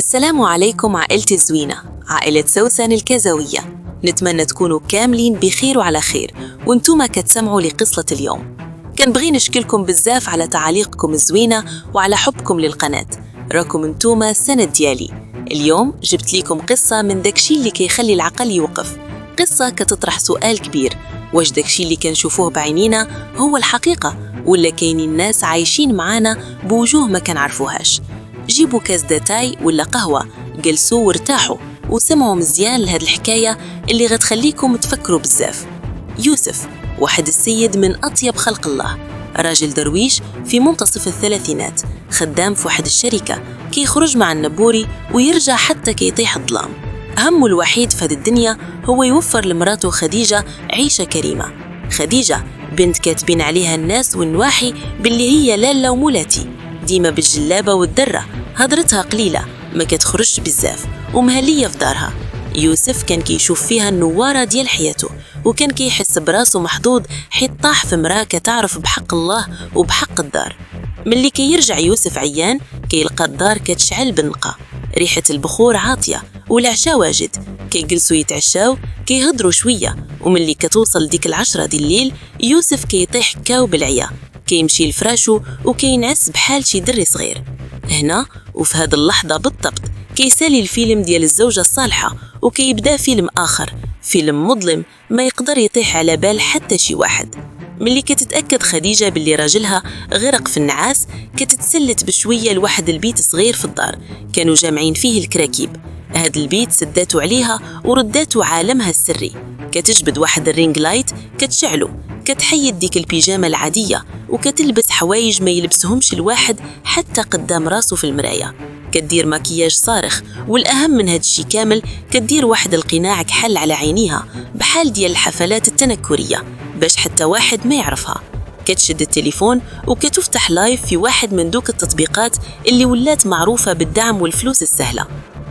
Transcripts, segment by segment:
السلام عليكم عائلتي الزوينة، عائلة سوسن الكزوية. نتمنى تكونوا كاملين بخير وعلى خير وانتوما كتسمعوا لقصة اليوم. كنبغي نشكركم بزاف على تعاليقكم الزوينة وعلى حبكم للقناة، راكم انتوما السند ديالي. اليوم جبت لكم قصة من داكشي اللي كيخلي العقل يوقف، قصة كتطرح سؤال كبير: واش داكشي اللي كنشوفوه بعينينا هو الحقيقة ولا كاينين ناس عايشين معانا بوجوه ما كنعرفوهاش؟ جيبوا كاس داتاي ولا قهوة، جلسوا وارتاحوا وسمعوا مزيان لهاد الحكاية اللي غتخليكم تفكروا بزاف. يوسف واحد السيد من أطيب خلق الله، راجل درويش في منتصف الثلاثينات، خدام في واحد الشركة، كيخرج مع النبوري ويرجع حتى كيطيح الظلام. همه الوحيد في هاد الدنيا هو يوفر لمراته خديجة عيشة كريمة. خديجة بنت كاتبين عليها الناس والنواحي باللي هي لالة ومولاتي، ديما بالجلابة والدرة، هضرتها قليلة، ما كتخرجش بزاف ومهلية في دارها. يوسف كان كيشوف فيها النوارة ديال حياته، وكان كيحس براسه محظوظ حيت طاح في مراه كتعرف بحق الله وبحق الدار. ملي كيرجع يوسف عيان كيلقى الدار كتشعل بالنقا، ريحة البخور عاطية والعشاء واجد، كيجلسوا يتعشاو كيهضروا شوية. وملي كتوصل ديك 10 ديال الليل يوسف كيطيح كاو بالعيا، كيمشي لفراشو وكينعس بحال شي دري صغير. هنا وفي هذه اللحظة بالضبط كيسالي الفيلم ديال الزوجة الصالحة، وكيبدا فيلم آخر، فيلم مظلم ما يقدر يطيح على بال حتى شي واحد. ملي كتتأكد خديجة باللي راجلها غرق في النعاس كتتسلت بشوية لواحد البيت صغير في الدار كانوا جامعين فيه الكراكيب. هاد البيت سداتوا عليها ورداتوا عالمها السري، كتجبد واحد الرينج لايت كتشعلو، كتحيد ديك البيجامة العادية وكتلبس حوايج ما يلبسهمش الواحد حتى قدام راسه في المراية، كتدير ماكياج صارخ، والأهم من هاد الشي كامل كتدير واحد القناع كحل على عينيها بحال ديال الحفلات التنكرية باش حتى واحد ما يعرفها. كتشد التليفون وكتفتح لايف في واحد من دوك التطبيقات اللي ولات معروفة بالدعم والفلوس السهلة.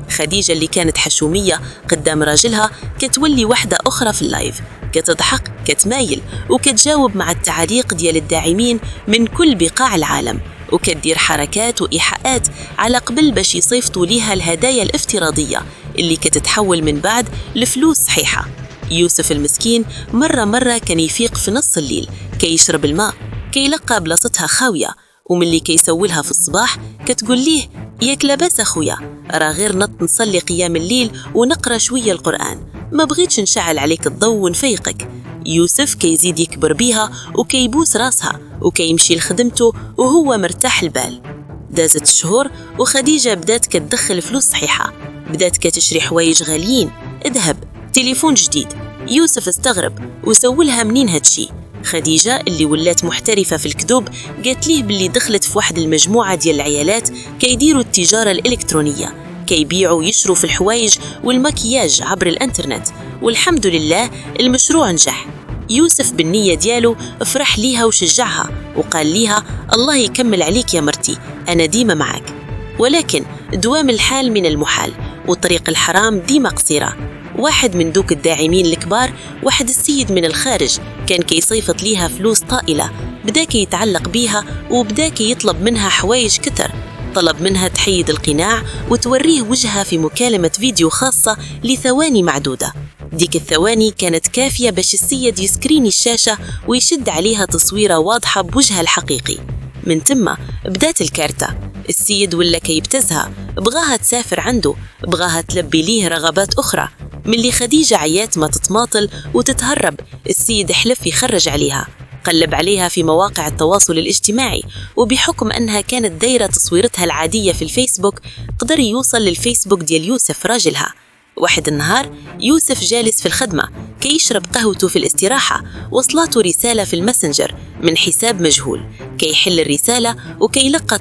خديجة اللي كانت حشومية قدام راجلها كتولي واحدة أخرى في اللايف، كتضحك كتمايل وكتجاوب مع التعليق ديال الداعمين من كل بقاع العالم، وكتدير حركات وإيحاءات على قبل باش يصيفطوا ليها الهدايا الافتراضية اللي كتتحول من بعد لفلوس صحيحة. يوسف المسكين مرة كان يفيق في نص الليل كيشرب الماء، كيلقى بلاصتها خاوية، وملي كيسولها في الصباح كتقول ليه: ياك لاباس أخويا، راه غير نط نصلي قيام الليل ونقرأ شوية القرآن، ما بغيتش نشعل عليك الضوء ونفيقك. يوسف كيزيد يكبر بيها وكيبوس راسها وكيمشي لخدمته وهو مرتاح البال. دازت الشهور وخديجة بدات كتدخل فلوس صحيحة، بدات كتشري حوايج غاليين، ذهب، تليفون جديد. يوسف استغرب وسولها منين هادشي. خديجة اللي ولات محترفة في الكذوب قالت ليه باللي دخلت في واحد المجموعة ديال العيالات كيديروا التجارة الإلكترونية، كيبيعوا ويشروا في الحوايج والمكياج عبر الانترنت، والحمد لله المشروع نجح. يوسف بالنية ديالو افرح ليها وشجعها وقال ليها: الله يكمل عليك يا مرتي، أنا ديما معك. ولكن دوام الحال من المحال وطريق الحرام ديما قصيرة. واحد من دوك الداعمين الكبار، واحد السيد من الخارج، كان كيصيفط ليها فلوس طائلة، بدا كيتعلق بيها وبدا كيطلب منها حوايج كتر. طلب منها تحيد القناع وتوريه وجهها في مكالمة فيديو خاصة لثواني معدودة. ديك الثواني كانت كافية باش السيد يسكرين الشاشة ويشد عليها تصويرة واضحة بوجهها الحقيقي. من ثم بدات الكارتة، السيد ولا كيبتزها، بغاها تسافر عنده، بغاها تلبي ليه رغبات أخرى. ملي خديجة عيات ما تتماطل وتتهرب، السيد حلف يخرج عليها، قلب عليها في مواقع التواصل الاجتماعي، وبحكم أنها كانت دايرة تصويرتها العادية في الفيسبوك قدر يوصل للفيسبوك ديال يوسف راجلها. واحد النهار يوسف جالس في الخدمة كيشرب قهوته في الاستراحة، وصلته رسالة في الماسنجر من حساب مجهول، كيحل الرسالة وكيلقى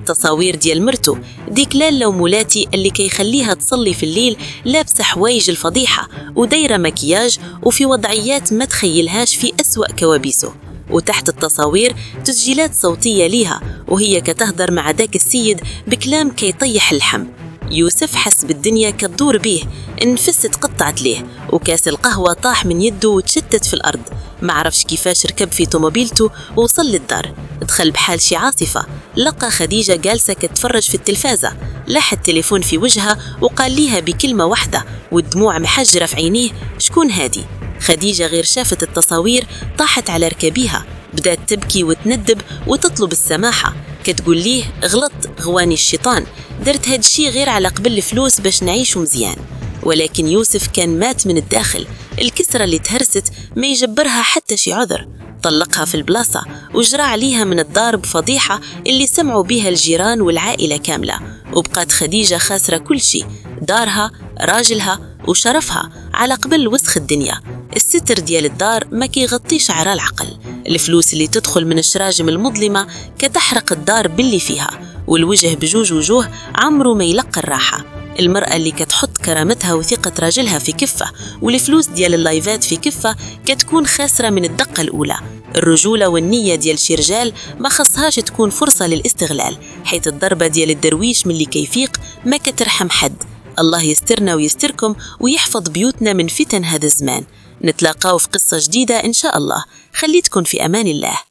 تصاوير ديال مرته ديك لالة ومولاتي اللي كيخليها تصلي في الليل لابسة حوايج الفضيحة ودايرة مكياج وفي وضعيات ما تخيلهاش في أسوأ كوابيسه. وتحت التصاوير تسجيلات صوتية ليها وهي كتهدر مع داك السيد بكلام كيطيح اللحم. يوسف حس بالدنيا كتدور بيه، انفست قطعت ليه، وكاس القهوة طاح من يده وتشتت في الأرض. ما عرفش كيفاش ركب في طوموبيلته ووصل للدار. دخل بحال شي عاصفة، لقى خديجة جالسة كتفرج في التلفازة، لاح التليفون في وجهها وقال ليها بكلمة واحدة والدموع محجرة في عينيه: شكون هادي؟ خديجة غير شافت التصاوير طاحت على ركبيها، بدأت تبكي وتندب وتطلب السماحة، كتقول ليه: غلط، غواني الشيطان، درت هاد الشي غير على قبل الفلوس باش نعيش مزيان. ولكن يوسف كان مات من الداخل، الكسرة اللي تهرست ما يجبرها حتى شي عذر. طلقها في البلاصة وجرى عليها من الدار بفضيحة اللي سمعوا بها الجيران والعائلة كاملة، وبقات خديجة خاسرة كل شي، دارها، راجلها، وشرفها، على قبل وسخ الدنيا. الستر ديال الدار ما كيغطيش عرى العقل، الفلوس اللي تدخل من الشراجم المظلمة كتحرق الدار باللي فيها، والوجه بجوج وجوه عمره ما يلقى الراحة. المرأة اللي كتحط كرامتها وثقة راجلها في كفة والفلوس ديال اللايفات في كفة كتكون خاسرة من الدقة الأولى. الرجولة والنية ديال شي رجال ما خصهاش تكون فرصة للاستغلال، حيث الضربة ديال الدرويش من اللي كيفيق ما كترحم حد. الله يسترنا ويستركم ويحفظ بيوتنا من فتن هذا الزمان. نتلاقاو في قصة جديدة إن شاء الله. خليتكم في أمان الله.